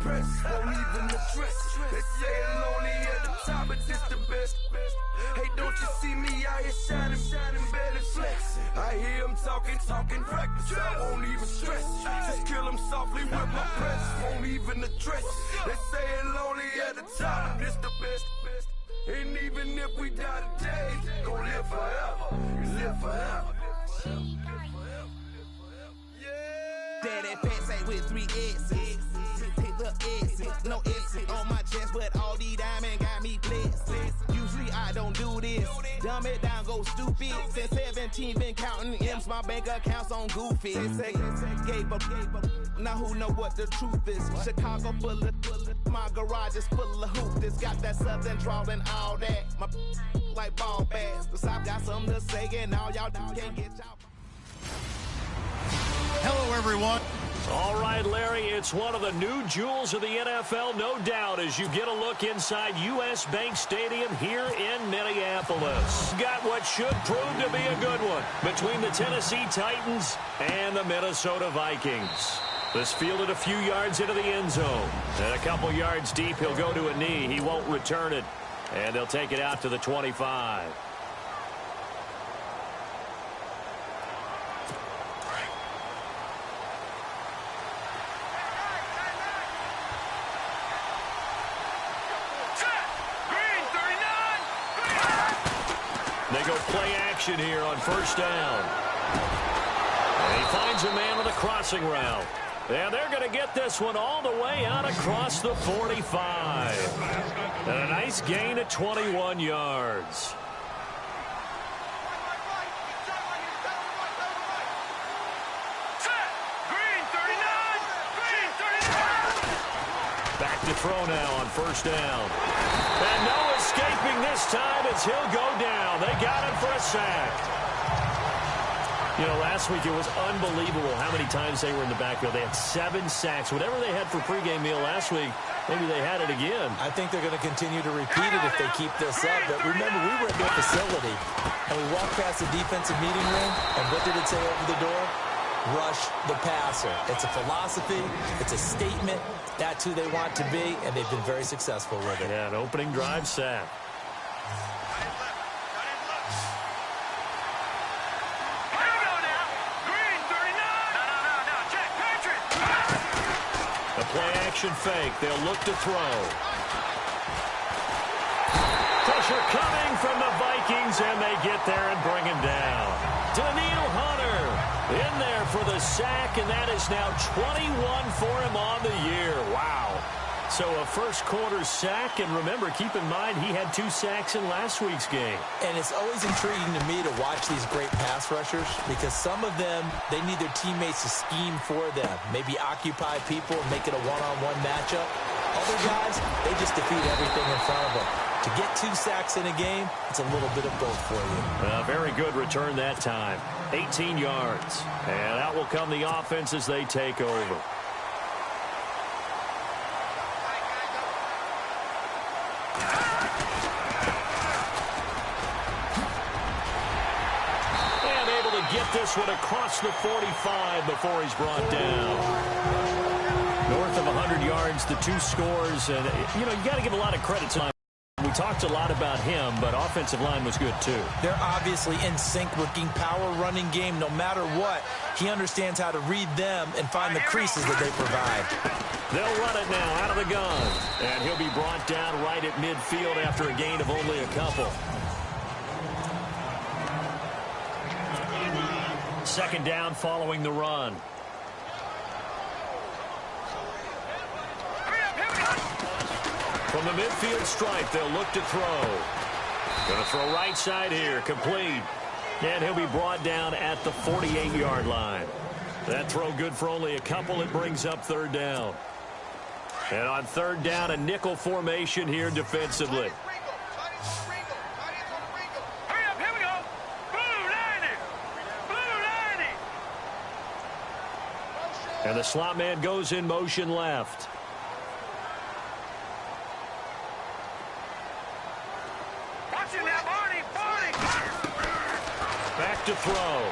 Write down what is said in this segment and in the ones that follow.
press, won't even address. They say I'm lonely at the top, but this the best. Hey, don't you see me out here shining, barely flex. I hear them talking practice, I won't even stress. Just kill them softly with my press, won't even address. They say I'm lonely at the top, but this the best. And even if we die today, gon' live forever, live forever. Daddy pants say with 3 S's. Look S's, no S's on my chest, but all these diamonds got me blessed. Usually I don't do this. Dumb it down, go stupid. Since 17 been counting M's, my bank account's on goofy. Say gave up. Now who know what the truth is? Chicago full of my garage is full of hoop. This got that southern drawl and all that. My like ball bags. The South got something to say, and all y'all can't get y'all. Hello, everyone. All right, Larry, it's one of the new jewels of the NFL, no doubt, as you get a look inside U.S. Bank Stadium here in Minneapolis. Got what should prove to be a good one between the Tennessee Titans and the Minnesota Vikings. This fielded a few yards into the end zone. And a couple yards deep, he'll go to a knee. He won't return it. And they'll take it out to the 25. They go play action here on first down. And he finds a man on the crossing route. And they're going to get this one all the way out across the 45. And a nice gain of 21 yards. Back to throw now on first down. And no escaping this time as he'll go down. They got him for a sack. You know, last week it was unbelievable how many times they were in the backfield. They had 7 sacks. Whatever they had for pregame meal last week, maybe they had it again. I think they're going to continue to repeat it if they keep this up. But remember, we were at their facility, and we walked past the defensive meeting room, and what did it say over the door? Rush the passer. It's a philosophy. It's a statement. That's who they want to be, and they've been very successful with it. Yeah, an opening drive sack. A play-action fake. They'll look to throw. Pressure coming from the Vikings, and they get there and bring him down. Danielle Hunter in there for the sack, and that is now 21 for him on the year. Wow. So a first-quarter sack, and remember, keep in mind, he had 2 sacks in last week's game. And it's always intriguing to me to watch these great pass rushers because some of them, they need their teammates to scheme for them, maybe occupy people and make it a one-on-one matchup. Other guys, they just defeat everything in front of them. To get 2 sacks in a game, it's a little bit of both for you. Very good return that time. 18 yards. And out will come the offense as they take over. And able to get this one across the 45 before he's brought down. North of 100 yards, the 2 scores. And, you know, you got to give a lot of credit to him. We talked a lot about him, but offensive line was good, too. They're obviously in sync, working power running game. No matter what, he understands how to read them and find the creases that they provide. They'll run it now out of the gun. And he'll be brought down right at midfield after a gain of only a couple. Second down following the run. From the midfield stripe, they'll look to throw. Going to throw right side here, complete. And he'll be brought down at the 48-yard line. That throw good for only a couple. It brings up third down. And on third down, a nickel formation here defensively. And the slot man goes in motion left. Back to throw.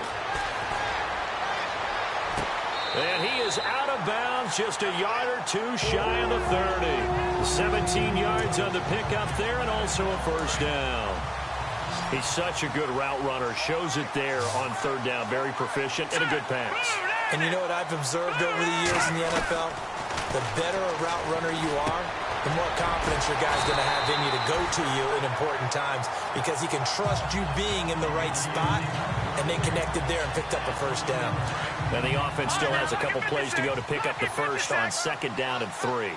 And he is out of bounds, just a yard or two shy of the 30. 17 yards on the pickup there, and also a first down. He's such a good route runner. Shows it there on third down. Very proficient and a good pass. And you know what I've observed over the years in the NFL? The better a route runner you are, the more confidence your guy's going to have in you to go to you in important times, because he can trust you being in the right spot, and they connected there and picked up a first down. And the offense still has a couple plays to go to pick up the first on second down and 3.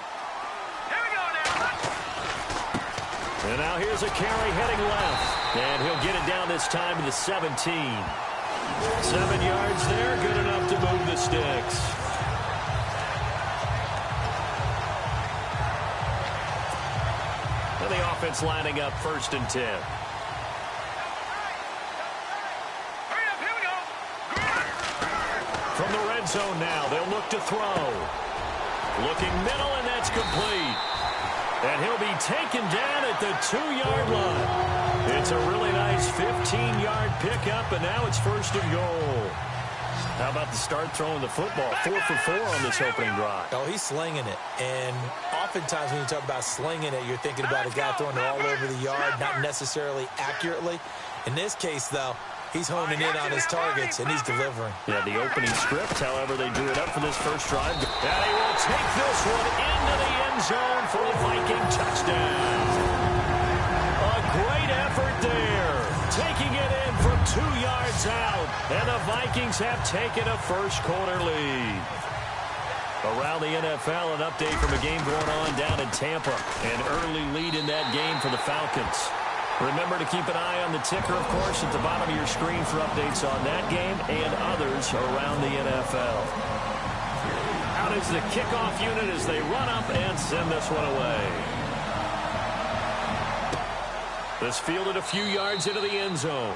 And now here's a carry heading left. And he'll get it down this time to the 17. 7 yards there, good enough to move the sticks. And the offense lining up 1st and 10. From the red zone now, they'll look to throw. Looking middle, and that's complete. And he'll be taken down at the 2-yard line. It's a really nice 15-yard pickup, and now it's 1st and goal. How about the start throwing the football? 4 for 4 on this opening drive. Oh, he's slinging it. And oftentimes when you talk about slinging it, you're thinking about a guy throwing it all over the yard, not necessarily accurately. In this case, though, he's honing in on his targets, and he's delivering. Yeah, the opening script, however, they drew it up for this first drive. And he will take this one into the end zone for a Viking touchdown. A great effort there. Taking it in from 2 yards out. And the Vikings have taken a first-quarter lead. Around the NFL, an update from a game going on down in Tampa. An early lead in that game for the Falcons. Remember to keep an eye on the ticker, of course, at the bottom of your screen for updates on that game and others around the NFL. Out is the kickoff unit as they run up and send this one away. This fielded a few yards into the end zone.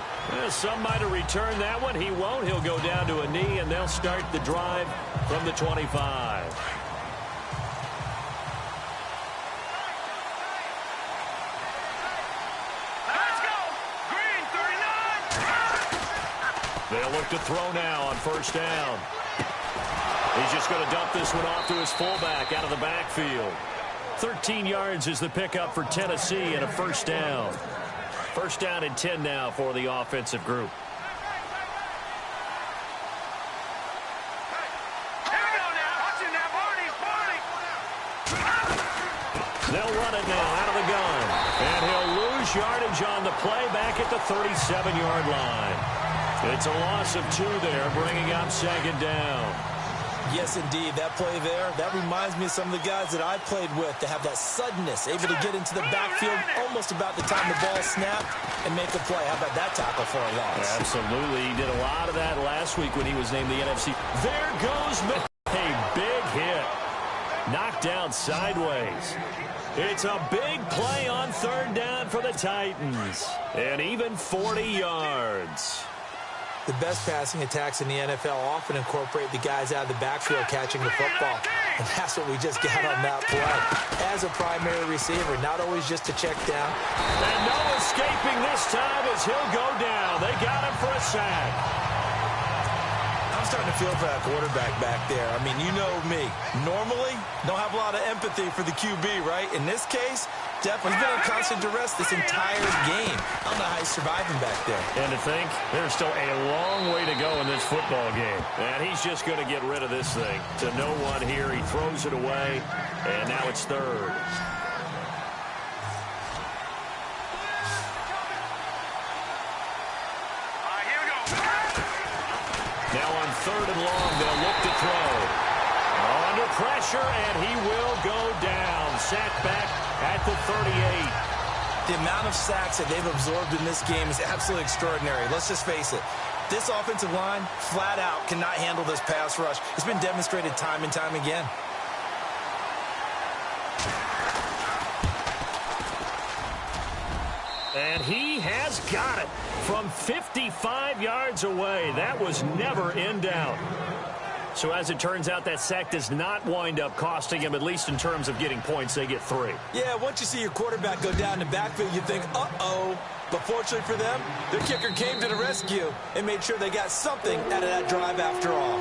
Some might have returned that one. He won't. He'll go down to a knee, and they'll start the drive from the 25. They'll look to throw now on first down. He's just going to dump this one off to his fullback out of the backfield. 13 yards is the pickup for Tennessee and a first down. First down and 10 now for the offensive group. They'll run it now out of the gun. And he'll lose yardage on the play back at the 37-yard line. It's a loss of 2 there, bringing up second down. Yes, indeed. That play there, that reminds me of some of the guys that I played with to have that suddenness, able to get into the backfield almost about the time the ball snapped and make a play. How about that tackle for a loss? Absolutely. He did a lot of that last week when he was named the NFC. There goes a big hit. Knocked down sideways. It's a big play on third down for the Titans. And even 40 yards. The best passing attacks in the NFL often incorporate the guys out of the backfield catching the football. And that's what we just got on that play. As a primary receiver, not always just to check down. And no escaping this time as he'll go down. They got him for a sack. I'm starting to feel for that quarterback back there. I mean, you know me. Normally, don't have a lot of empathy for the QB, right? In this case, definitely he's been on constant duress this entire game. I don't know how he's surviving back there. And to think, there's still a long way to go in this football game. And he's just going to get rid of this thing. To no one here, he throws it away, and now it's third. Now on third and long, they'll look to throw. Under pressure, and he will go down. Sacked back at the 38. The amount of sacks that they've absorbed in this game is absolutely extraordinary. Let's just face it. This offensive line, flat out, cannot handle this pass rush. It's been demonstrated time and time again. And he has got it from 55 yards away. That was never in doubt. So as it turns out, that sack does not wind up costing him, at least in terms of getting points. They get 3. Yeah, once you see your quarterback go down the backfield, you think, uh-oh. But fortunately for them, their kicker came to the rescue and made sure they got something out of that drive after all.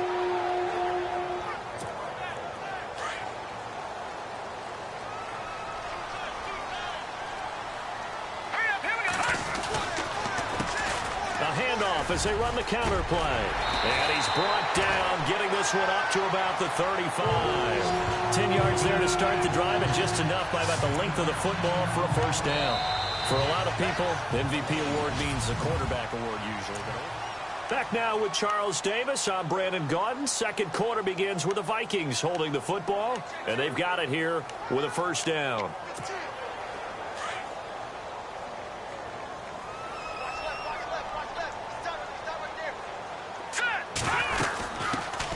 handoff as they run the counter play. And he's brought down, getting this one up to about the 35. 10 yards there to start the drive, and just enough by about the length of the football for a first down. For a lot of people, the MVP award means the quarterback award usually. Back now with Charles Davis. I'm Brandon Gaudin. Second quarter begins with the Vikings holding the football, and they've got it here with a first down.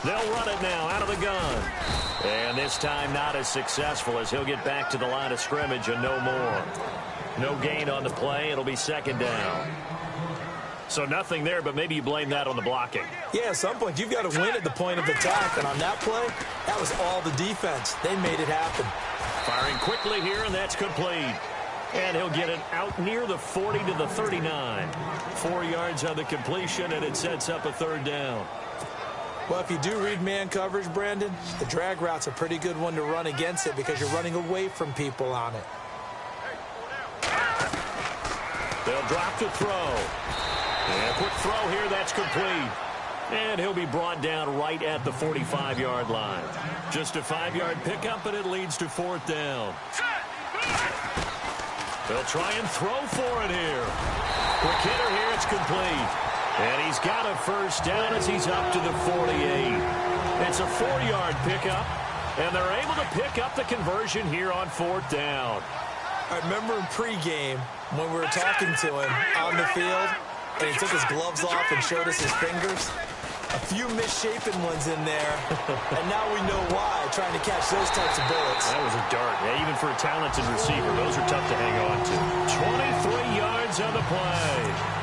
They'll run it now out of the gun. And this time not as successful, as he'll get back to the line of scrimmage and no more. No gain on the play. It'll be second down. So nothing there, but maybe you blame that on the blocking. Yeah, at some point you've got to win at the point of attack. And on that play, that was all the defense. They made it happen. Firing quickly here, and that's complete. And he'll get it out near the 40 to the 39. 4 yards on the completion, and it sets up a third down. Well, if you do read man coverage, Brandon, the drag route's a pretty good one to run against it because you're running away from people on it. They'll drop to throw. And quick throw here, that's complete. And he'll be brought down right at the 45-yard line. Just a 5-yard pickup, and it leads to fourth down. They'll try and throw for it here. Quick hitter here, it's complete. And he's got a first down as he's up to the 48. It's a 4-yard pickup, and they're able to pick up the conversion here on fourth down. I remember in pregame when we were talking to him on the field, and he took his gloves off and showed us his fingers. A few misshapen ones in there, and now we know why, trying to catch those types of bullets. That was a dart. Yeah, even for a talented receiver, those are tough to hang on to. 23 yards on the play.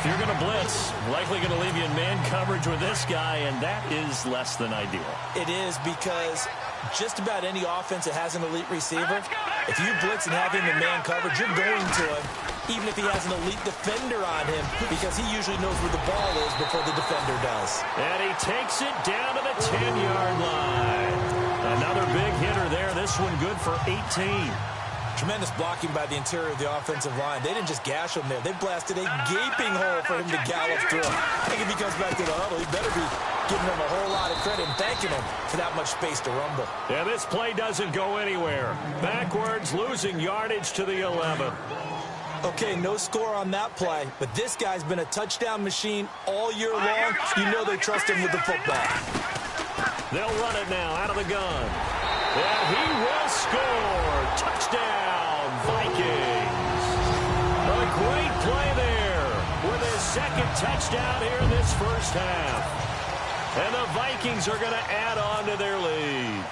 If you're going to blitz, likely going to leave you in man coverage with this guy, and that is less than ideal. It is, because just about any offense that has an elite receiver, if you blitz and have him in man coverage, you're going to him, even if he has an elite defender on him, because he usually knows where the ball is before the defender does. And he takes it down to the 10-yard line. Another big hitter there. This one good for 18. Tremendous blocking by the interior of the offensive line. They didn't just gash him there. They blasted a gaping hole for him to gallop through. I think if he comes back to the huddle, he better be giving him a whole lot of credit and thanking him for that much space to rumble. Yeah, this play doesn't go anywhere. Backwards, losing yardage to the 11. Okay, no score on that play, but this guy's been a touchdown machine all year long. You know they trust him with the football. They'll run it now out of the gun. And he will score. Touchdown, Vikings. A great play there with his second touchdown here in this first half. And the Vikings are going to add on to their lead.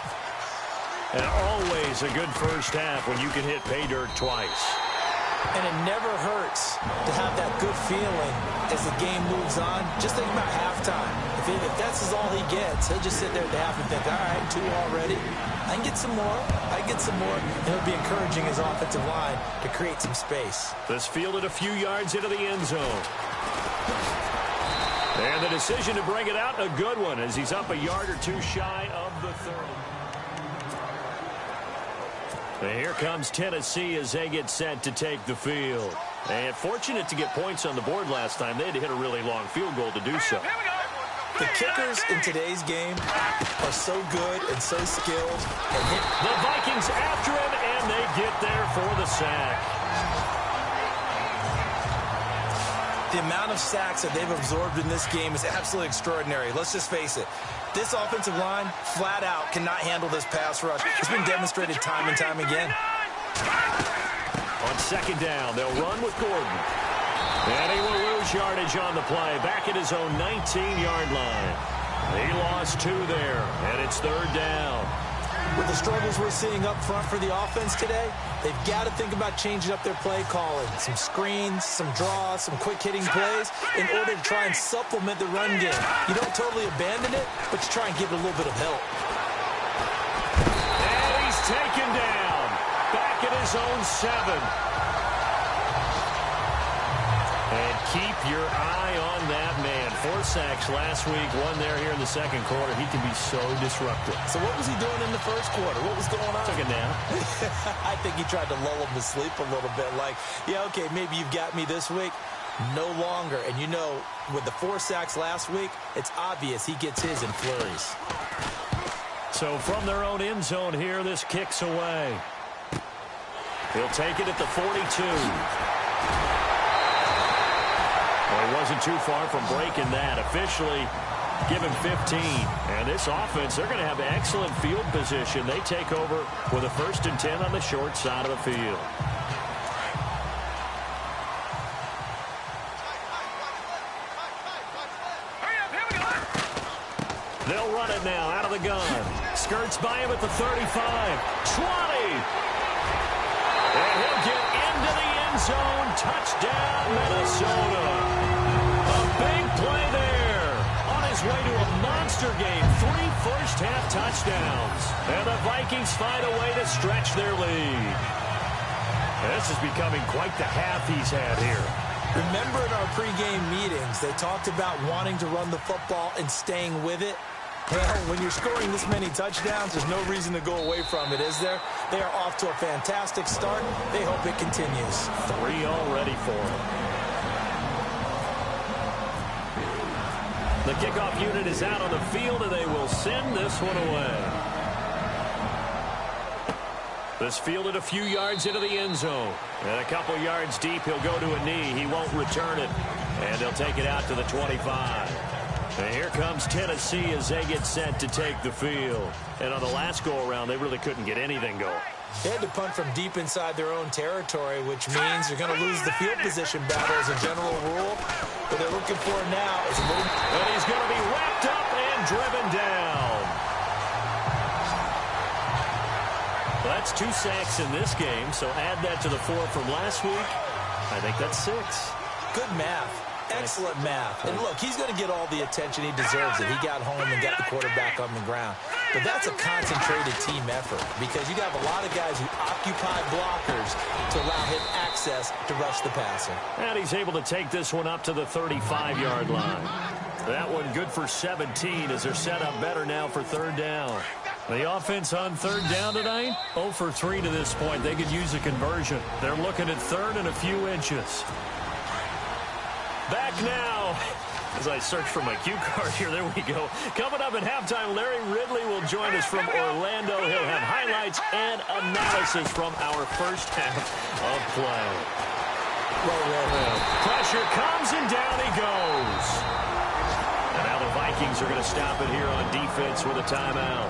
And always a good first half when you can hit pay dirt twice. And it never hurts to have that good feeling as the game moves on. Just think about halftime. If that's all he gets, he'll just sit there at the half and think, all right, 2 already. I can get some more. I can get some more. And he'll be encouraging his offensive line to create some space. This fielded a few yards into the end zone. And the decision to bring it out, a good one, as he's up a yard or two shy of the 30. And here comes Tennessee as they get set to take the field. And fortunate to get points on the board last time. They had to hit a really long field goal to do so. The kickers in today's game are so good and so skilled. And the Vikings after him, and they get there for the sack. The amount of sacks that they've absorbed in this game is absolutely extraordinary. Let's just face it. This offensive line, flat out, cannot handle this pass rush. It's been demonstrated time and time again. On second down, they'll run with Gordon. And he will lose yardage on the play. Back at his own 19-yard line. He lost 2 there, and it's third down. With the struggles we're seeing up front for the offense today, they've got to think about changing up their play calling. Some screens, some draws, some quick-hitting plays in order to try and supplement the run game. You don't totally abandon it, but you try and give it a little bit of help. And he's taken down. Back at his own 7. And keep your eye on that man. 4 sacks last week, 1 there here in the second quarter. He can be so disruptive. So what was he doing in the first quarter? What was going on? Took a nap. I think he tried to lull him to sleep a little bit. Like, yeah, okay, maybe you've got me this week, No longer. And you know, with the 4 sacks last week, it's obvious he gets his in flurries. So from their own end zone here, this kicks away. He'll take it at the 42. Well, he wasn't too far from breaking that. Officially, give him 15. And this offense, they're going to have excellent field position. They take over with a 1st and 10 on the short side of the field. They'll run it now out of the gun. Skirts by him at the 35. 20. And he'll get into the end zone. Touchdown, Minnesota. A big play there. On his way to a monster game. 3 first-half touchdowns. And the Vikings find a way to stretch their lead. And this is becoming quite the half he's had here. Remember in our pregame meetings, they talked about wanting to run the football and staying with it? Well, when you're scoring this many touchdowns, there's no reason to go away from it, is there? They are off to a fantastic start. They hope it continues. 3 already for them. The kickoff unit is out on the field, and they will send this one away. This fielded a few yards into the end zone. And a couple yards deep, he'll go to a knee. He won't return it. And they'll take it out to the 25. And here comes Tennessee as they get set to take the field. And on the last go-around, they really couldn't get anything going. They had to punt from deep inside their own territory, which means they're going to lose the field position battle as a general rule. What they're looking for now is a little... And he's going to be wrapped up and driven down. Well, that's 2 sacks in this game, so add that to the 4 from last week. I think that's 6. Good math. Excellent math. And look, he's going to get all the attention he deserves if he got home and got the quarterback on the ground. But that's a concentrated team effort because you have a lot of guys who occupy blockers to allow him access to rush the passer. And he's able to take this one up to the 35-yard line. That one good for 17 as they're set up better now for 3rd down. The offense on 3rd down tonight, 0 for 3 to this point. They could use a conversion. They're looking at 3rd and a few inches. Back now, as I search for my cue card here, there we go. Coming up at halftime, Larry Ridley will join us from Orlando. He'll have highlights and analysis from our first half of play. Pressure comes and down he goes. And now the Vikings are going to stop it here on defense with a timeout.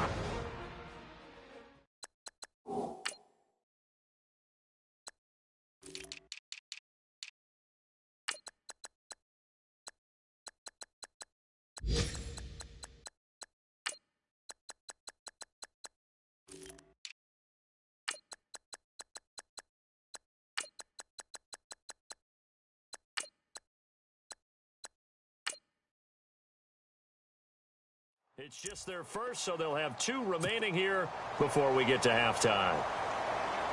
It's just their first, so they'll have 2 remaining here before we get to halftime.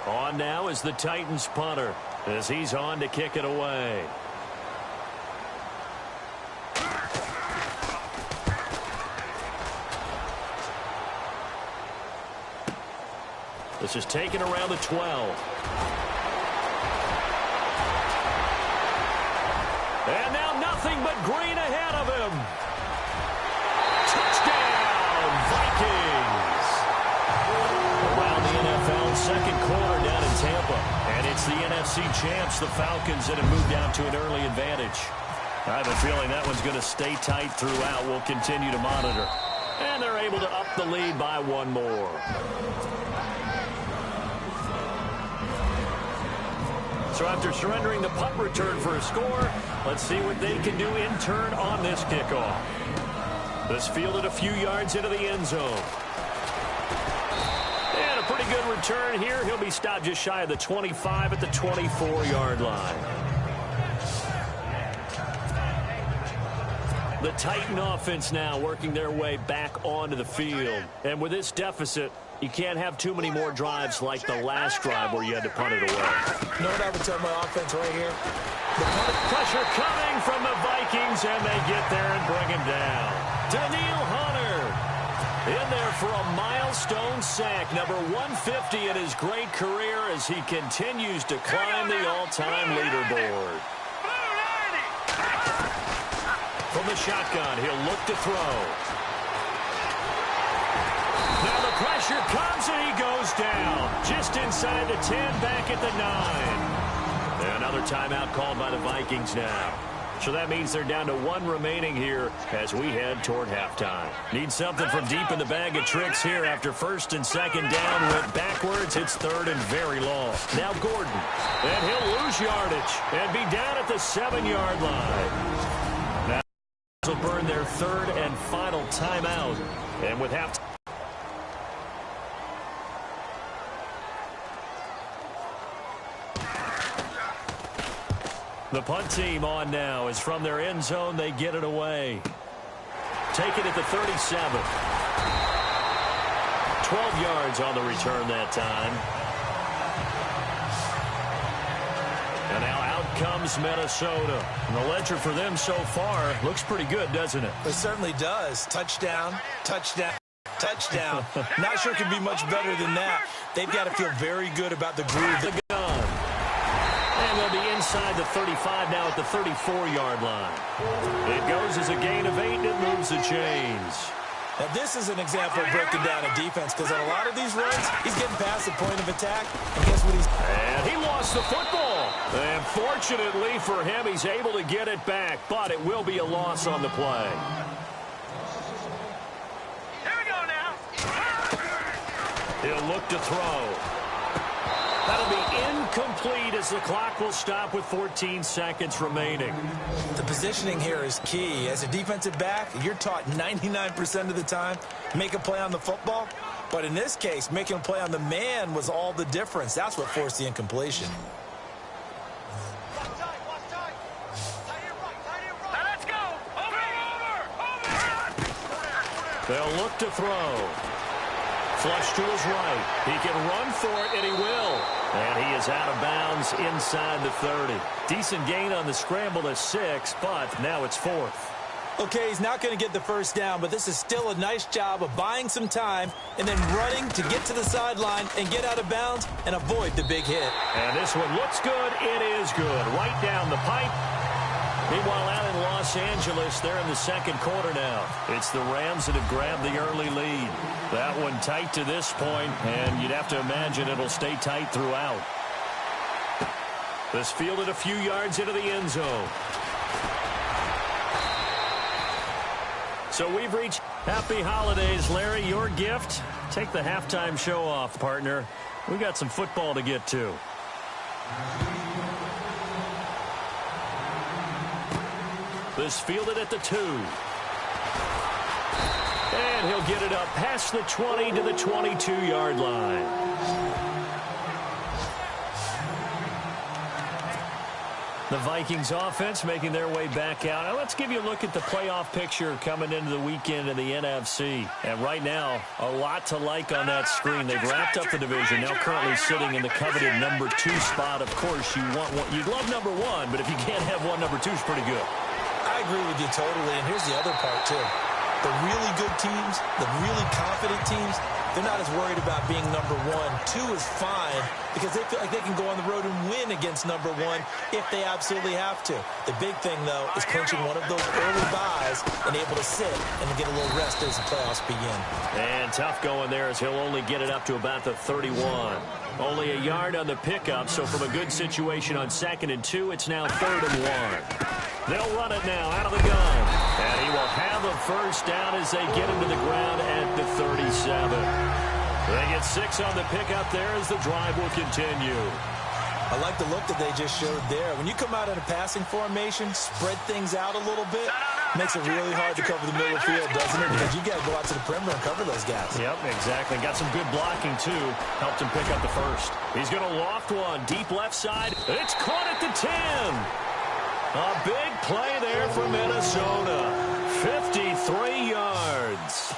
On now is the Titans punter as he's on to kick it away. This is taken around the 12. And now nothing but green ahead of him. Touchdown, Vikings. Around the NFL, 2nd quarter down in Tampa. And it's the NFC champs, the Falcons, that have moved out to an early advantage. I have a feeling that one's going to stay tight throughout. We'll continue to monitor. And they're able to up the lead by 1 more. So after surrendering the punt return for a score, let's see what they can do in turn on this kickoff. This fielded a few yards into the end zone. And a pretty good return here. He'll be stopped just shy of the 25 at the 24-yard line. The Titan offense now working their way back onto the field. And with this deficit, you can't have too many more drives like the last drive where you had to punt it away. You know what I would tell my offense right here? Pressure coming from the Vikings, and they get there and bring him down. Danielle Hunter in there for a milestone sack, number 150 in his great career as he continues to climb the all-time leaderboard. From the shotgun, he'll look to throw. Now the pressure comes and he goes down. Just inside the 10, back at the 9. And another timeout called by the Vikings now. So that means they're down to 1 remaining here as we head toward halftime. Need something from deep in the bag of tricks here after first and second down went backwards. It's third and very long. Now Gordon. And he'll lose yardage and be down at the 7-yard line. Now will burn their third and final timeout. And with halftime. The punt team on now is from their end zone. They get it away. Take it at the 37. 12 yards on the return that time. And now out comes Minnesota. And the ledger for them so far looks pretty good, doesn't it? It certainly does. Touchdown, touchdown, touchdown. Not sure it could be much better than that. They've got to feel very good about the groove. The gun. And they'll be inside the 35 now at the 34-yard line. It goes as a gain of 8, and it moves the chains. Now, this is an example of breaking down a defense because on a lot of these runs, he's getting past the point of attack. And guess what he's... And he lost the football. And fortunately for him, he's able to get it back, but it will be a loss on the play. Here we go now. He'll look to throw. That'll be incomplete as the clock will stop with 14 seconds remaining. The positioning here is key. As a defensive back, you're taught 99% of the time, make a play on the football. But in this case, making a play on the man was all the difference. That's what forced the incompletion. Let's go. Over. They'll look to throw. Flush to his right. He can run for it, and he will. And he is out of bounds inside the 30. Decent gain on the scramble to 6, but now it's 4th. Okay, he's not going to get the first down, but this is still a nice job of buying some time and then running to get to the sideline and get out of bounds and avoid the big hit. And this one looks good. It is good. Right down the pipe. Meanwhile, out in Los Angeles, they're in the second quarter now. It's the Rams that have grabbed the early lead. That one tight to this point, and you'd have to imagine it'll stay tight throughout. This fielded a few yards into the end zone. So we've reached happy holidays, Larry. Your gift? Take the halftime show off, partner. We got some football to get to. This fielded at the 2. And he'll get it up past the 20 to the 22-yard line. The Vikings offense making their way back out. Now let's give you a look at the playoff picture coming into the weekend in the NFC. And right now, a lot to like on that screen. They've wrapped up the division, now currently sitting in the coveted number 2 spot. Of course, you'd love number 1, but if you can't have one, number 2 is pretty good. I agree with you totally, and here's the other part, too. The really good teams, the really confident teams, they're not as worried about being number 1. 2 is fine because they feel like they can go on the road and win against number 1 if they absolutely have to. The big thing, though, is clinching one of those early buys and able to sit and get a little rest as the playoffs begin. And tough going there as he'll only get it up to about the 31. Only a yard on the pickup, so from a good situation on 2nd and 2, it's now 3rd and 1. They'll run it now out of the gun. And he will have a first down as they get him to the ground at the 37. They get 6 on the pickup there as the drive will continue. I like the look that they just showed there. When you come out in a passing formation, spread things out a little bit, makes it really hard to cover the middle of the field, doesn't it? Because you got to go out to the perimeter and cover those guys. Yep, exactly. Got some good blocking, too. Helped him pick up the first. He's going to loft one. Deep left side. It's caught at the 10. A big play there for Minnesota. 53 yards.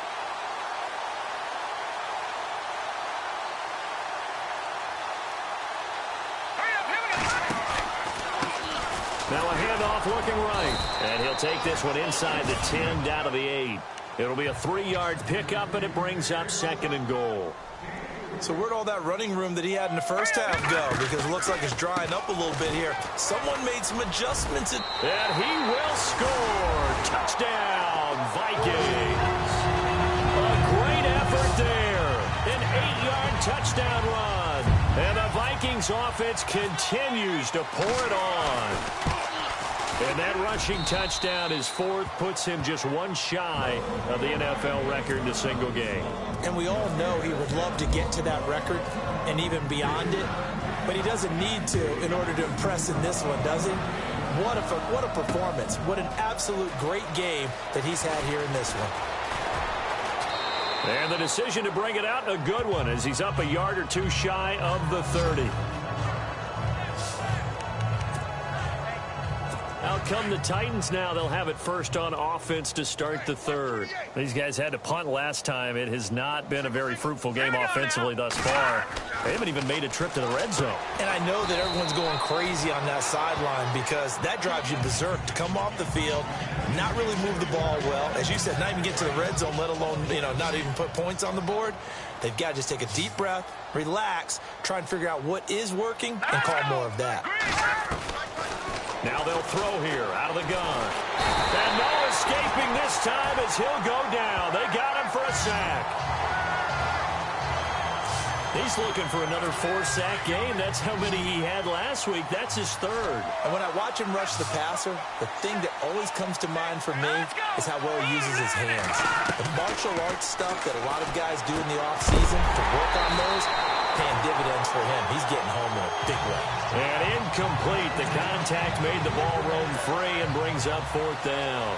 Now a handoff looking right. And he'll take this one inside the 10 down to the 8. It'll be a 3-yard pickup, and it brings up 2nd and goal. So where'd all that running room that he had in the first half go? Because it looks like it's drying up a little bit here. Someone made some adjustments. And he will score. Touchdown, Vikings. A great effort there. An 8-yard touchdown run. And the Vikings offense continues to pour it on. And that rushing touchdown, his fourth, puts him just one shy of the NFL record in a single game. And we all know he would love to get to that record and even beyond it, but he doesn't need to in order to impress in this one, does he? What a performance. What an absolute great game that he's had here in this one. And the decision to bring it out, a good one, as he's up a yard or two shy of the 30. Out come the Titans now. They'll have it first on offense to start the third. These guys had to punt last time. It has not been a very fruitful game offensively thus far. They haven't even made a trip to the red zone. And I know that everyone's going crazy on that sideline because that drives you berserk to come off the field, not really move the ball well. As you said, not even get to the red zone, let alone, not even put points on the board. They've got to just take a deep breath, relax, try and figure out what is working, and call more of that. Now they'll throw here out of the gun. And no escaping this time as he'll go down. They got him for a sack. He's looking for another 4-sack game. That's how many he had last week. That's his third. And when I watch him rush the passer, the thing that always comes to mind for me is how well he uses his hands. The martial arts stuff that a lot of guys do in the offseason to work on those, paying dividends for him. He's getting home in a big way. And incomplete. The contact made the ball roam free and brings up fourth down.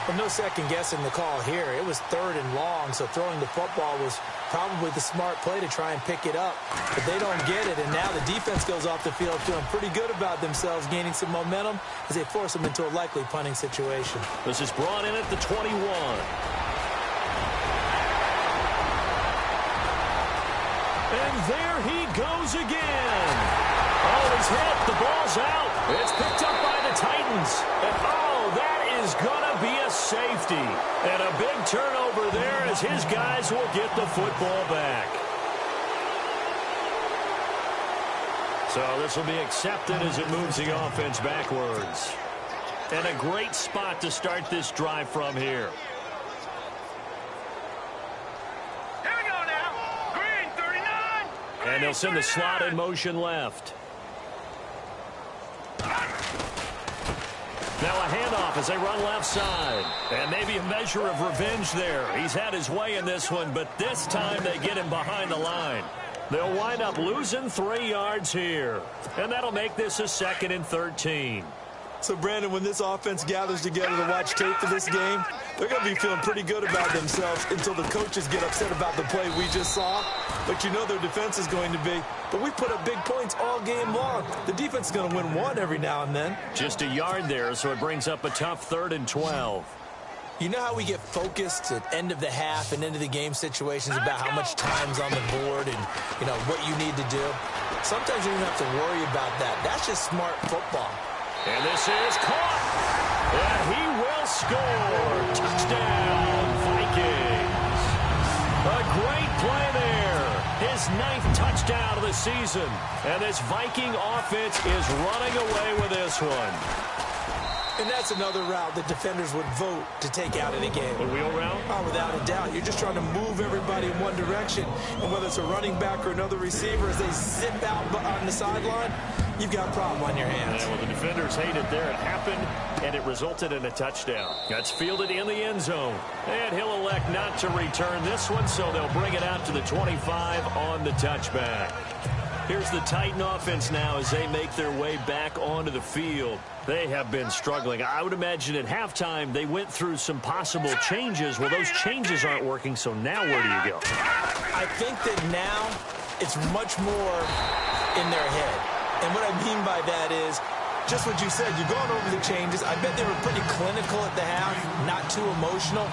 Well, no second guessing the call here. It was third and long, so throwing the football was probably the smart play to try and pick it up. But they don't get it, and now the defense goes off the field feeling pretty good about themselves, gaining some momentum as they force them into a likely punting situation. This is brought in at the 21. And there he goes again. Oh, he's hit. The ball's out. It's picked up by the Titans. And that is going to be a safety. And a big turnover there as his guys will get the football back. So this will be accepted as it moves the offense backwards. And a great spot to start this drive from here. And they'll send the slot in motion left. Now a handoff as they run left side. And maybe a measure of revenge there. He's had his way in this one, but this time they get him behind the line. They'll wind up losing 3 yards here. And that'll make this a 2nd and 13. So, Brandon, when this offense gathers together to watch tape for this game, they're going to be feeling pretty good about themselves until the coaches get upset about the play we just saw. But you know their defense is going to be. But we put up big points all game long. The defense is going to win one every now and then. Just a yard there, so it brings up a tough 3rd and 12. You know how we get focused at end of the half and into the game situations about how much time's on the board and, what you need to do? Sometimes you don't have to worry about that. That's just smart football. And this is caught. And he will score. Touchdown, Vikings. A great play there. His 9th touchdown of the season. And this Viking offense is running away with this one. And that's another route that defenders would vote to take out of the game. The wheel route? Oh, without a doubt. You're just trying to move everybody in one direction. And whether it's a running back or another receiver, as they zip out on the sideline, you've got a problem on your hands. Yeah, well, the defenders hate it there. It happened, and it resulted in a touchdown. That's fielded in the end zone. And he'll elect not to return this one, so they'll bring it out to the 25 on the touchback. Here's the Titan offense now as they make their way back onto the field. They have been struggling. I would imagine at halftime they went through some possible changes. Well, those changes aren't working, so now where do you go? I think that now it's much more in their head. And what I mean by that is just what you said. You've gone over the changes. I bet they were pretty clinical at the half, not too emotional.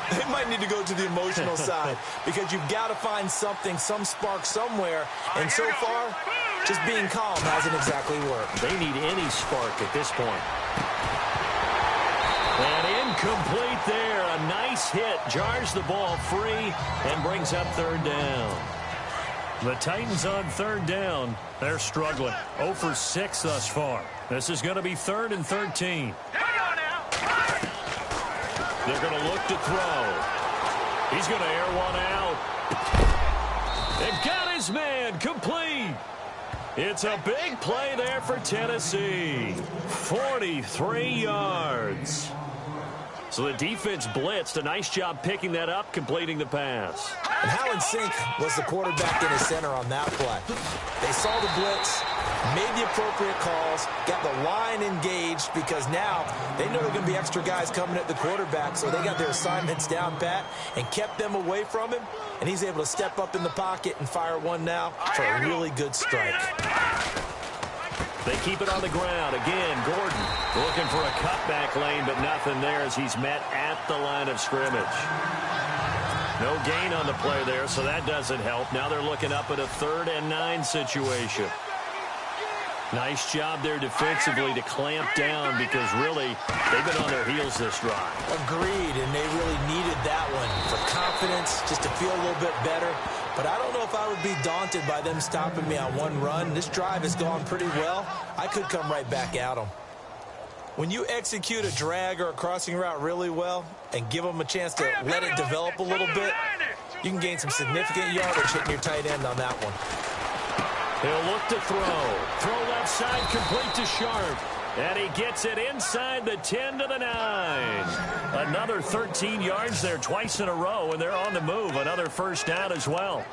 They might need to go to the emotional side because you've got to find something, some spark somewhere. And so far, just being calm hasn't exactly worked. They need any spark at this point. And incomplete there. A a nice hit, jars the ball free, and brings up third down. The Titans on third down. They're struggling. 0 for 6 thus far. This is going to be 3rd and 13. They're going to look to throw. He's going to air one out. And got his man complete. It's a big play there for Tennessee. 43 yards. So the defense blitzed. A nice job picking that up, completing the pass. And how in sync was the quarterback in his center on that play? They saw the blitz, made the appropriate calls, got the line engaged because now they know there are going to be extra guys coming at the quarterback, so they got their assignments down pat and kept them away from him, and he's able to step up in the pocket and fire one now for a really good strike. They keep it on the ground. Again, Gordon looking for a cutback lane, but nothing there as he's met at the line of scrimmage. No gain on the play there, so that doesn't help. Now they're looking up at a 3rd and 9 situation. Nice job there defensively to clamp down because really they've been on their heels this drive. Agreed, and they really needed that one for confidence, just to feel a little bit better. But I don't know if I would be daunted by them stopping me on one run. This drive has gone pretty well. I could come right back at them. When you execute a drag or a crossing route really well and give them a chance to let it develop a little bit, you can gain some significant yardage hitting your tight end on that one. He'll look to throw. Throw left side, complete to Sharp. And he gets it inside the 10 to the 9. Another 13 yards there twice in a row, and they're on the move. Another first down as well.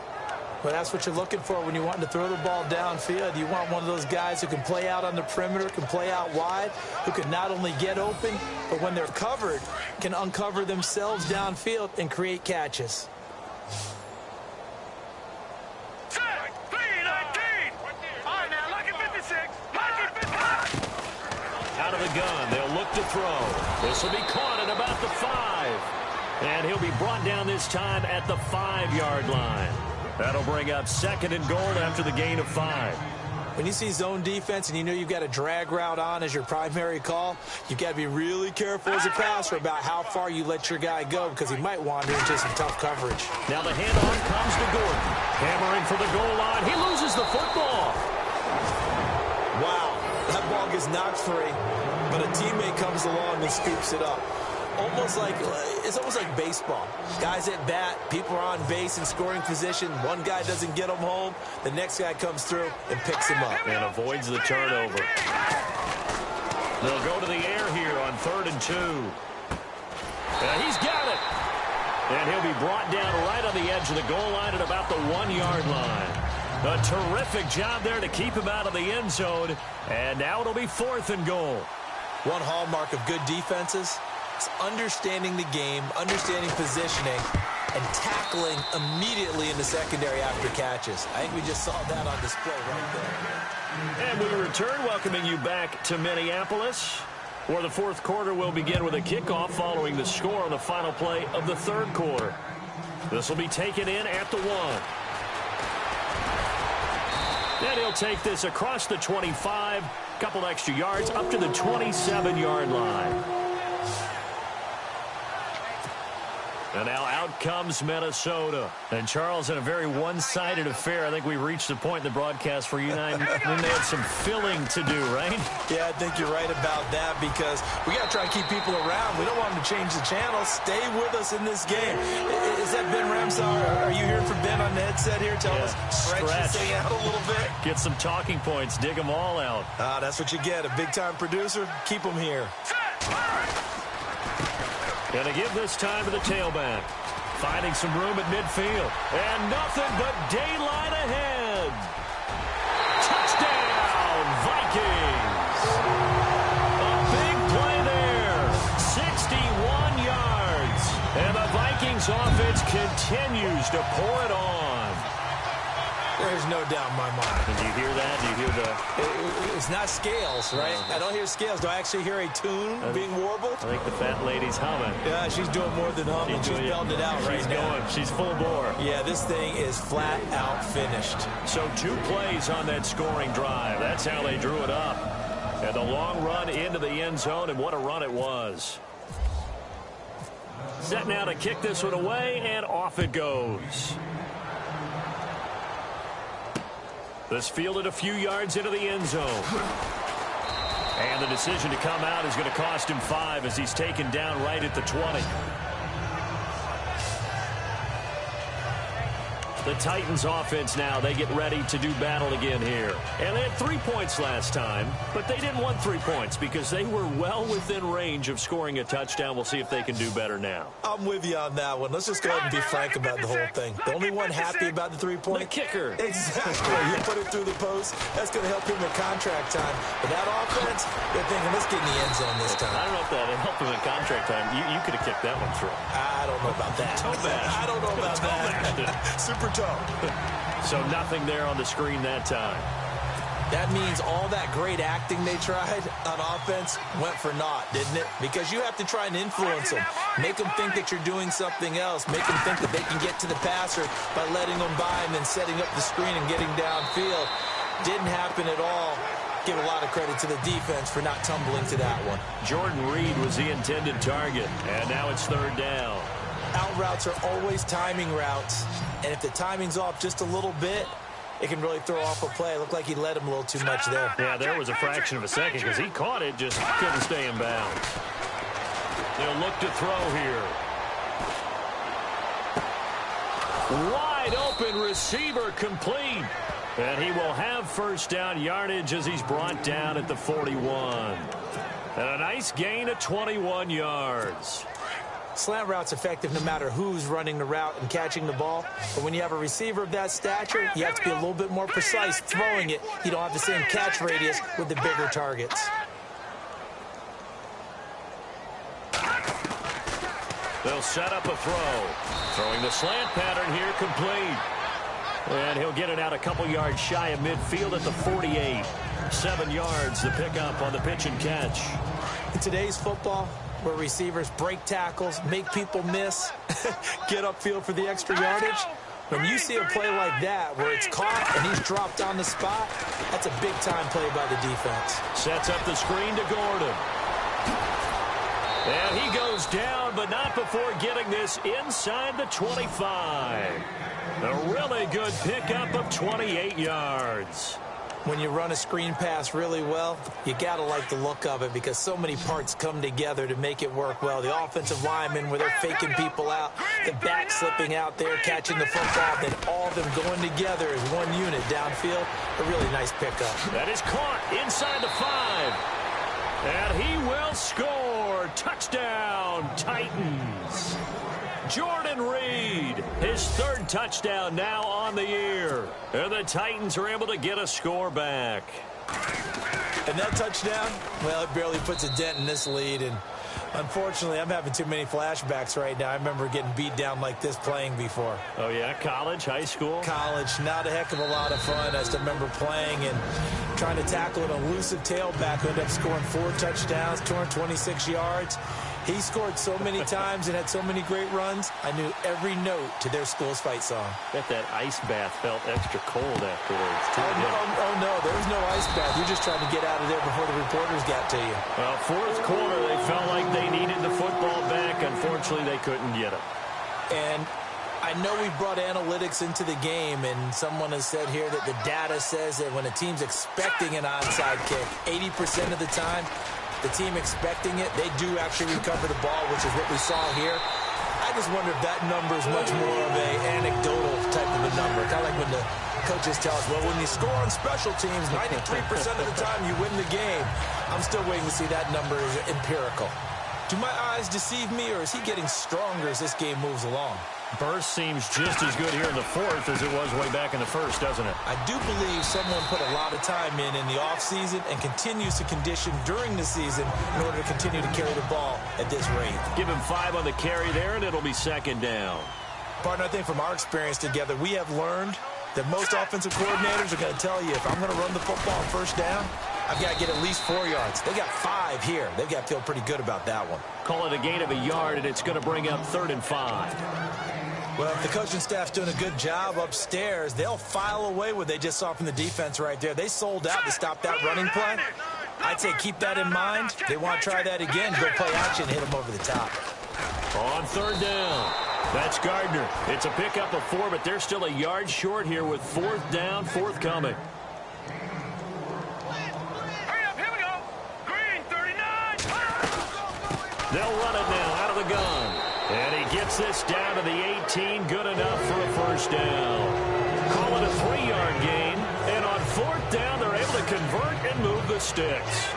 Well, that's what you're looking for when you want to throw the ball downfield. You want one of those guys who can play out on the perimeter, can play out wide, who can not only get open, but when they're covered, can uncover themselves downfield and create catches. Out of the gun, they'll look to throw. This will be caught at about the 5. And he'll be brought down this time at the 5-yard line. That'll bring up 2nd and goal after the gain of 5. When you see zone defense and you know you've got a drag route on as your primary call, you've got to be really careful as a passer about how far you let your guy go because he might wander into some tough coverage. Now the handoff comes to Gordon. Hammering for the goal line. He loses the football. Wow. That ball gets knocked free, but a teammate comes along and scoops it up. It's almost like baseball. Guys at bat, people are on base in scoring position. One guy doesn't get him home. The next guy comes through and picks him up. And avoids the turnover. They'll go to the air here on 3rd and 2. He's got it. And he'll be brought down right on the edge of the goal line at about the 1-yard line. A terrific job there to keep him out of the end zone. And now it'll be 4th and goal. One hallmark of good defenses is understanding the game, understanding positioning, and tackling immediately in the secondary after catches. I think we just saw that on display right there. And we return, welcoming you back to Minneapolis, where the 4th quarter will begin with a kickoff following the score on the final play of the 3rd quarter. This will be taken in at the 1. And he'll take this across the 25, couple extra yards, up to the 27-yard line. And now out comes Minnesota. And Charles, in a very one-sided affair, I think we reached the point in the broadcast for you and I, then they had some filling to do, right? Yeah, I think you're right about that because we got to try and keep people around. We don't want them to change the channel. Stay with us in this game. Is that Ben Ramsar? Are you hearing from Ben on the headset here? Tell us, stretch this thing out a little bit. Get some talking points. Dig them all out. That's what you get. A big-time producer. Keep them here. Going to give this time to the tailback. Finding some room at midfield. And nothing but daylight ahead. Touchdown, Vikings. A big play there. 61 yards. And the Vikings offense continues to pour it on. There's no doubt in my mind. Did you hear that? Do you hear the... It's not scales, right? I don't hear scales. Do I actually hear a tune being warbled? I think the fat lady's humming. Yeah, she's doing more than humming. She's belting it out right now. She's full bore. Yeah, this thing is flat out finished. So 2 plays on that scoring drive. That's how they drew it up. And the long run into the end zone, and what a run it was. Set now to kick this one away, and off it goes. This fielded a few yards into the end zone. And the decision to come out is going to cost him 5 as he's taken down right at the 20. The Titans offense now, they get ready to do battle again here. And they had 3 points last time, but they didn't want 3 points because they were well within range of scoring a touchdown. We'll see if they can do better now. I'm with you on that one. Let's just go ahead and be frank about the whole thing. The only one happy about the 3-point? The kicker. Exactly. You put it through the post. That's going to help him in contract time. But that offense, they're thinking, let's get in the end zone this time. I don't know if that helped him in contract time. You could have kicked that one through. I don't know about that. I don't know about that. Super toe. So nothing there on the screen that time. That means all that great acting they tried on offense went for naught, didn't it? Because you have to try and influence them. Make them think that you're doing something else. Make them think that they can get to the passer by letting them by and then setting up the screen and getting downfield. Didn't happen at all. Give a lot of credit to the defense for not tumbling to that one. Jordan Reed was the intended target, and now it's 3rd down. Out routes are always timing routes, and if the timing's off just a little bit, it can really throw off a play. It looked like he led him a little too much there. Yeah, there was a fraction of a second because he caught it, just couldn't stay in bounds. They'll look to throw here. Wide open receiver complete. And he will have 1st down yardage as he's brought down at the 41. And a nice gain of 21 yards. Slant route's effective no matter who's running the route and catching the ball. But when you have a receiver of that stature, you have to be a little bit more precise throwing it. You don't have the same catch radius with the bigger targets. They'll set up a throw. Throwing the slant pattern here complete. And he'll get it out a couple yards shy of midfield at the 48. 7 yards, the pickup on the pitch and catch. In today's football, where receivers break tackles, make people miss, get upfield for the extra yardage, when you see a play like that where it's caught and he's dropped on the spot, that's a big-time play by the defense. Sets up the screen to Gordon. And he goes down, but not before getting this inside the 25. A really good pickup of 28 yards. When you run a screen pass really well, you got to like the look of it because so many parts come together to make it work well. The offensive linemen where they're faking people out, the back slipping out there, catching the football, then all of them going together as one unit downfield. A really nice pickup. That is caught inside the 5. And he will score. Touchdown, Titans. Jordan Reed, his 3rd touchdown now on the year. And the Titans are able to get a score back. And that touchdown, well, it barely puts a dent in this lead. And unfortunately, I'm having too many flashbacks right now. I remember getting beat down like this playing before. Oh, yeah? College, high school? College. Not a heck of a lot of fun. I just remember playing and trying to tackle an elusive tailback who ended up scoring 4 touchdowns, 226 yards. He scored so many times and had so many great runs, I knew every note to their school's fight song. Bet that ice bath felt extra cold afterwards, too. Oh, no, there was no ice bath. You're just trying to get out of there before the reporters got to you. Well, 4th quarter, they felt like they needed the football back. Unfortunately, they couldn't get it. And I know we brought analytics into the game, and someone has said here that the data says that when a team's expecting an onside kick, 80% of the time, the team expecting it, they do actually recover the ball, which is what we saw here. I just wonder if that number is much more of an anecdotal type of a number. Kind of like when the coaches tell us, well, when you score on special teams, 93% of the time you win the game. I'm still waiting to see that number is empirical. Do my eyes deceive me, or is he getting stronger as this game moves along? Burst seems just as good here in the 4th as it was way back in the 1st, doesn't it? I do believe someone put a lot of time in the offseason and continues to condition during the season in order to continue to carry the ball at this rate. Give him 5 on the carry there, and it'll be 2nd down. Partner, I think from our experience together, we have learned that most offensive coordinators are going to tell you, if I'm going to run the football on 1st down, I've got to get at least 4 yards. They got 5 here. They've got to feel pretty good about that one. Call it a gain of a yard, and it's going to bring up 3rd and 5. Well, if the coaching staff's doing a good job upstairs, they'll file away what they just saw from the defense right there. They sold out to stop that running play. I'd say keep that in mind. They want to try that again, go play action, hit them over the top. On third down. That's Gardner. It's a pickup of 4, but they're still a yard short here with fourth down, forthcoming. Hurry up, here we go. Green, 39. They'll run it now out of the gun. And he gets this down to the 18. Good enough for a first down. Call it a 3-yard gain. And on fourth down, they're able to convert and move the sticks.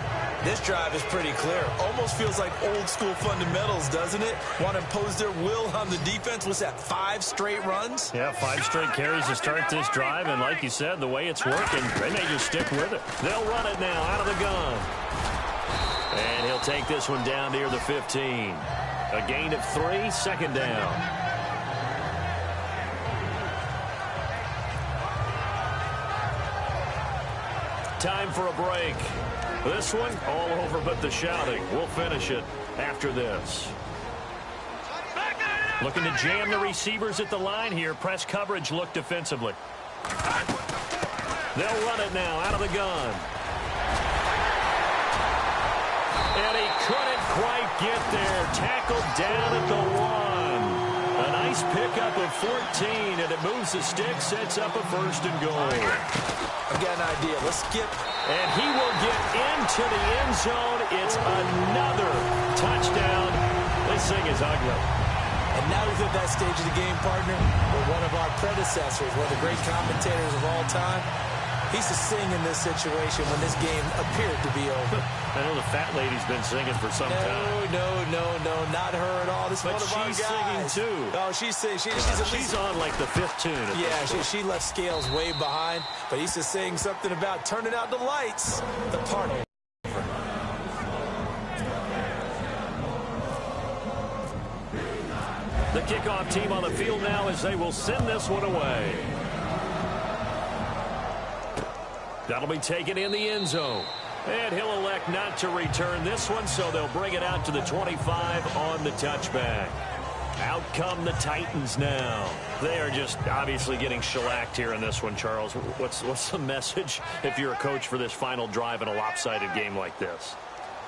This drive is pretty clear. Almost feels like old school fundamentals, doesn't it? Want to impose their will on the defense. What's that, 5 straight runs? Yeah, 5 straight carries to start this drive. And like you said, the way it's working, they may just stick with it. They'll run it now out of the gun. And he'll take this one down near the 15. A gain of 3, second down. Time for a break. This one, all over but the shouting. We'll finish it after this. Looking to jam the receivers at the line here. Press coverage look defensively. They'll run it now out of the gun. And he couldn't quite get there. Tackled down at the 1. A nice pickup of 14, and it moves the stick, sets up a first and goal. I've got an idea. Let's skip. And he will get into the end zone. It's another touchdown. This thing is ugly. And now we're at that stage of the game, partner, where one of our predecessors, one of the great commentators of all time, he used to sing in this situation when this game appeared to be over. I know the fat lady's been singing for some time. No, not her at all. This is one of our guys. But she's singing too. Oh, she's singing. She's on like the 5th tune. Yeah, she left Scales way behind, but he used to sing something about turning out the lights. The party. The kickoff team on the field now as they will send this one away. That'll be taken in the end zone. And he'll elect not to return this one, so they'll bring it out to the 25 on the touchback. Out come the Titans now. They are just obviously getting shellacked here in this one, Charles. What's the message if you're a coach for this final drive in a lopsided game like this?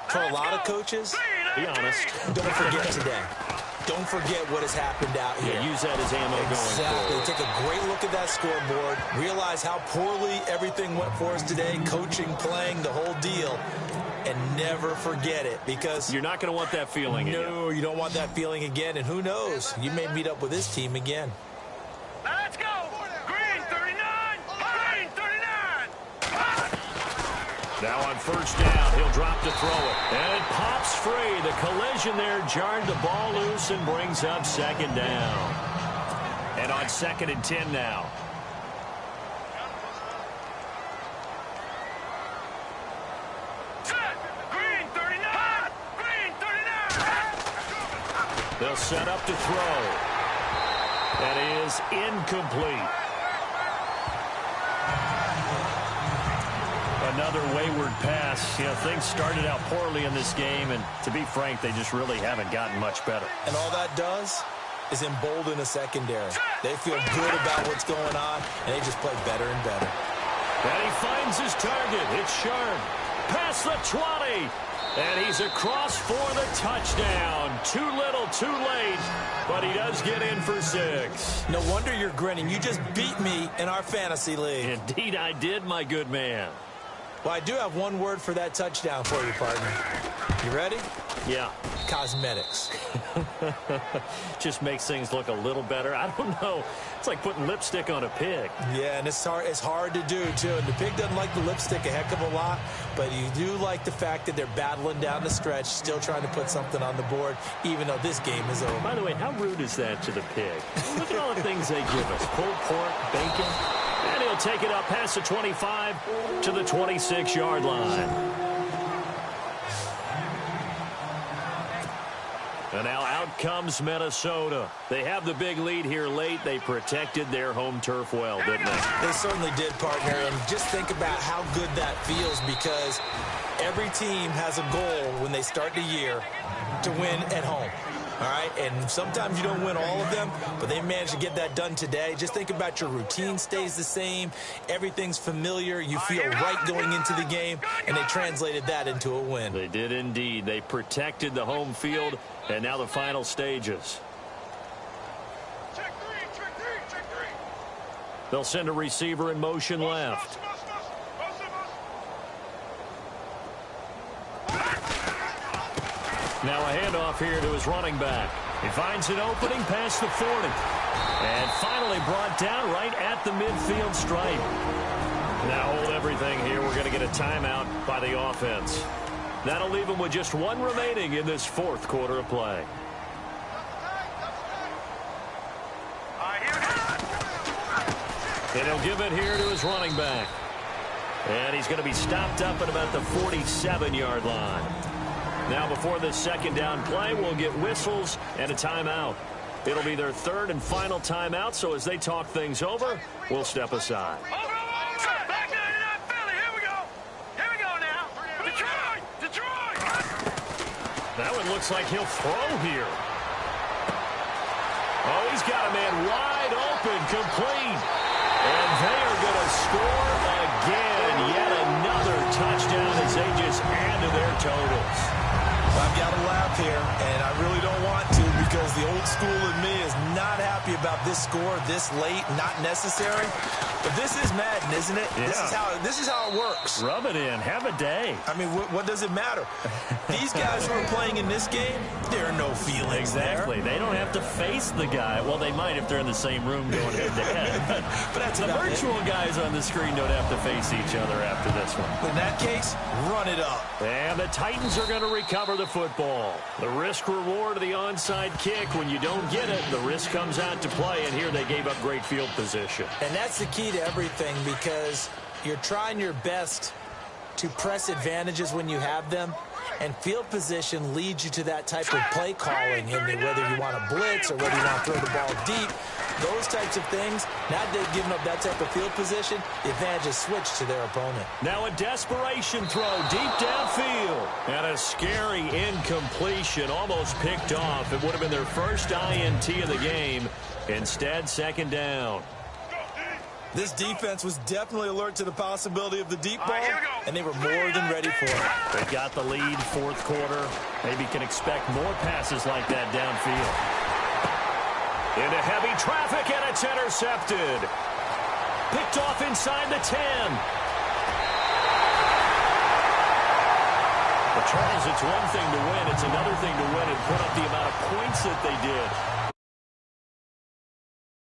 For a lot of coaches, be honest. Don't forget today. Don't forget what has happened out here. Yeah, use that as ammo going forward. Take a great look at that scoreboard. Realize how poorly everything went for us today. Coaching, playing, the whole deal. And never forget it, because you're not going to want that feeling again. No, you don't want that feeling again. And who knows? You may meet up with this team again. Let's go. Green, 39. Green, 39. Now on first down, he'll drop to throw it. And it pops free. The collision there jarred the ball loose and brings up second down. And on 2nd and 10 now. Green, 39. Green, 39. They'll set up to throw. That is incomplete. Another wayward pass. You know, things started out poorly in this game, and to be frank, they just really haven't gotten much better. And all that does is embolden a secondary. They feel good about what's going on, and they just play better and better. And he finds his target. It's Sharp. Past the 20. And he's across for the touchdown. Too little, too late. But he does get in for 6. No wonder you're grinning. You just beat me in our fantasy league. Indeed I did, my good man. Well, I do have one word for that touchdown for you, partner. You ready? Yeah. Cosmetics. Just makes things look a little better. I don't know. It's like putting lipstick on a pig. Yeah, and it's hard to do, too. And the pig doesn't like the lipstick a heck of a lot, but you do like the fact that they're battling down the stretch, still trying to put something on the board, even though this game is over. By the way, how rude is that to the pig? Look at all the things they give us. Pulled pork, bacon. And he'll take it up past the 25 to the 26-yard line. And now out comes Minnesota. They have the big lead here late. They protected their home turf well, didn't they? They certainly did, partner. And just think about how good that feels, because every team has a goal when they start the year to win at home. All right, and sometimes you don't win all of them, but they managed to get that done today. Just think about your routine stays the same. Everything's familiar. You feel right going into the game, and they translated that into a win. They did indeed. They protected the home field And now the final stages. Check three. They'll send a receiver in motion left. Now a handoff here to his running back. He finds an opening past the 40. And finally brought down right at the midfield stripe. Now hold everything here. We're going to get a timeout by the offense. That'll leave him with just one remaining in this fourth quarter of play. And he'll give it here to his running back. And he's going to be stopped up at about the 47-yard line. Now before this second down play, we'll get whistles and a timeout. It'll be their third and final timeout, so as they talk things over, we'll step aside. That one looks like he'll throw here. Oh, he's got a man wide open, complete. And they are going to score again. Yet another touchdown as they just add to their totals. I've got to laugh here, and I really don't want to because the old school in me is not happy about this score this late, not necessary. But this is Madden, isn't it? Yeah. This is how it works. Rub it in. Have a day. I mean, what does it matter? These guys who are playing in this game, there are no feelings Exactly. there. They don't have to face the guy. Well, they might if they're in the same room going head-to-head. But that's the virtual guys on the screen don't have to face each other after this one. In that case, run it up. And the Titans are going to recover the football. The risk-reward of the onside kick, when you don't get it, the risk comes out to play, and here they gave up great field position. And that's the key to everything because you're trying your best to press advantages when you have them, and field position leads you to that type of play calling, whether you want to blitz or whether you want to throw the ball deep. Those types of things, now they've given up that type of field position, the advantage is switched to their opponent. Now a desperation throw deep downfield. And a scary incompletion, almost picked off. It would have been their first INT of the game. Instead, second down. This defense was definitely alert to the possibility of the deep ball, and they were more than ready for it. They got the lead, fourth quarter. Maybe can expect more passes like that downfield. Into heavy traffic, and it's intercepted. Picked off inside the 10. But Charles, it's one thing to win. It's another thing to win and put up the amount of points that they did.